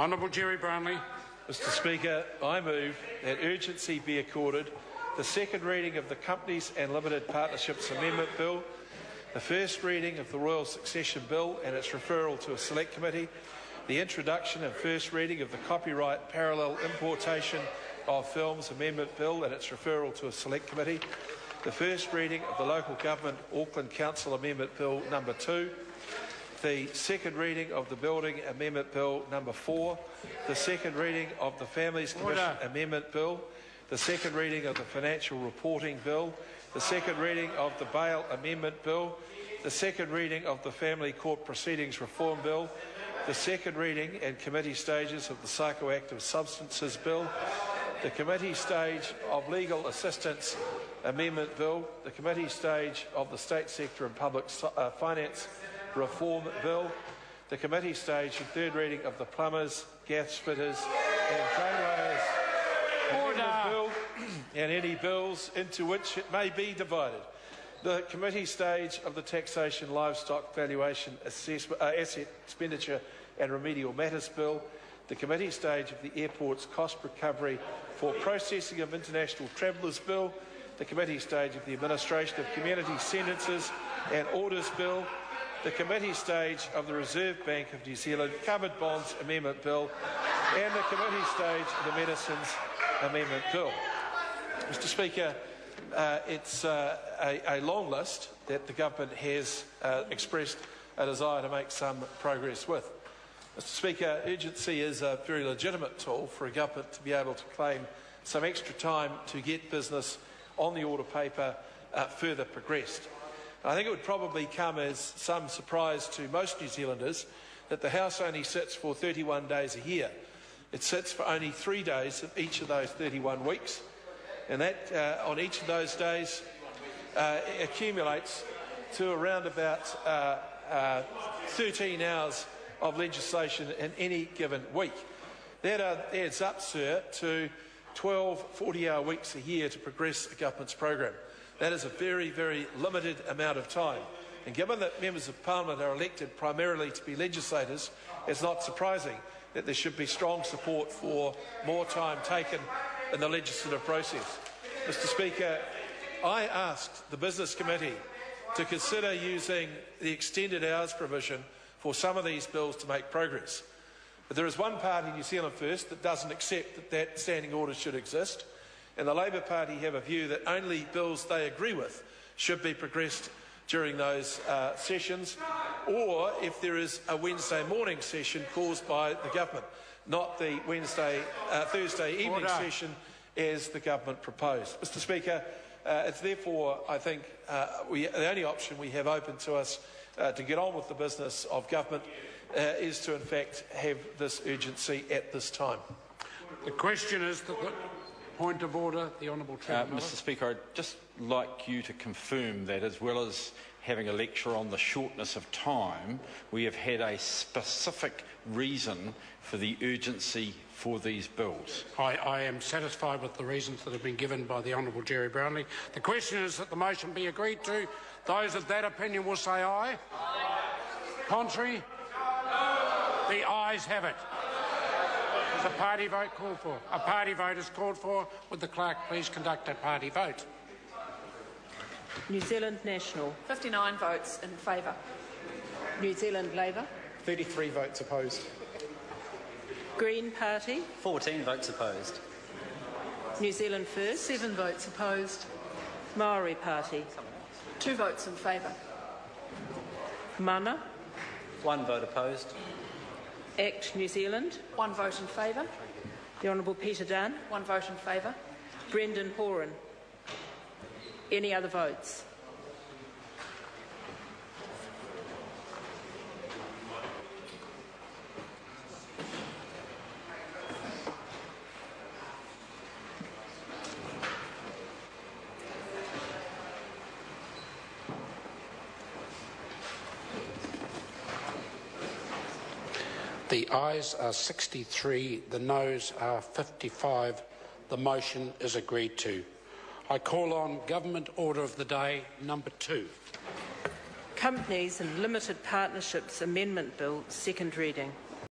Honourable Jerry Brownlee. Mr Speaker, I move that urgency be accorded the second reading of the Companies and Limited Partnerships Amendment Bill, the first reading of the Royal Succession Bill and its referral to a select committee, the introduction and first reading of the Copyright Parallel Importation of Films Amendment Bill and its referral to a select committee, the first reading of the Local Government Auckland Council Amendment Bill No. 2, the second reading of the Building Amendment Bill No. 4, the second reading of the Families Commission Amendment Bill, the second reading of the Financial Reporting Bill, the second reading of the Bail Amendment Bill, the second reading of the Family Court Proceedings Reform Bill, the second reading and committee stages of the Psychoactive Substances Bill, the committee stage of Legal Assistance Amendment Bill, the committee stage of the State Sector and Public Finance Reform Bill, the committee stage and third reading of the Plumbers, Gas Fitters and Drainlayers Amendment Bill and any bills into which it may be divided, the committee stage of the Taxation, Livestock Valuation, Asset Expenditure and Remedial Matters Bill, the committee stage of the Airport's Cost Recovery for Processing of International Travellers Bill, the committee stage of the Administration of Community Sentences and Orders Bill, the committee stage of the Reserve Bank of New Zealand Covered Bonds Amendment Bill and the committee stage of the Medicines Amendment Bill. Mr Speaker, it's a long list that the government has expressed a desire to make some progress with. Mr Speaker, urgency is a very legitimate tool for a government to be able to claim some extra time to get business on the order paper further progressed. I think it would probably come as some surprise to most New Zealanders that the House only sits for 31 days a year. It sits for only 3 days of each of those 31 weeks, and that on each of those days accumulates to around about 13 hours of legislation in any given week. That adds up, sir, to 12 40-hour weeks a year to progress a government's program. That is a very, very limited amount of time. And given that members of Parliament are elected primarily to be legislators, it's not surprising that there should be strong support for more time taken in the legislative process. Mr Speaker, I asked the Business Committee to consider using the extended hours provision for some of these bills to make progress. But there is one party, New Zealand First, that doesn't accept that standing order should exist, and the Labour Party have a view that only bills they agree with should be progressed during those sessions, or if there is a Wednesday morning session caused by the government, not the Thursday evening session as the government proposed. Mr Speaker, it's therefore, I think, the only option we have open to us to get on with the business of government is to, in fact, have this urgency at this time. The question is the point of order. The Honourable Trevor Mr Speaker, I'd just like you to confirm that, as well as having a lecture on the shortness of time, we have had a specific reason for the urgency for these bills. I am satisfied with the reasons that have been given by the Honourable Jerry Brownlee. The question is that the motion be agreed to. Those of that opinion will say aye. Contrary? The ayes have it. Is a party vote called for? A party vote is called for. Would the clerk please conduct a party vote? New Zealand National. 59 votes in favour. New Zealand Labour. 33 votes opposed. Green Party. 14 votes opposed. New Zealand First. 7 votes opposed. Maori Party. 2 votes in favour. Mana. 1 vote opposed. ACT New Zealand. 1 vote in favour. The Honourable Peter Dunn. 1 vote in favour. Brendan Horan. Any other votes? The ayes are 63, the noes are 55. The motion is agreed to. I call on Government Order of the Day number 2. Companies and Limited Partnerships Amendment Bill, second reading.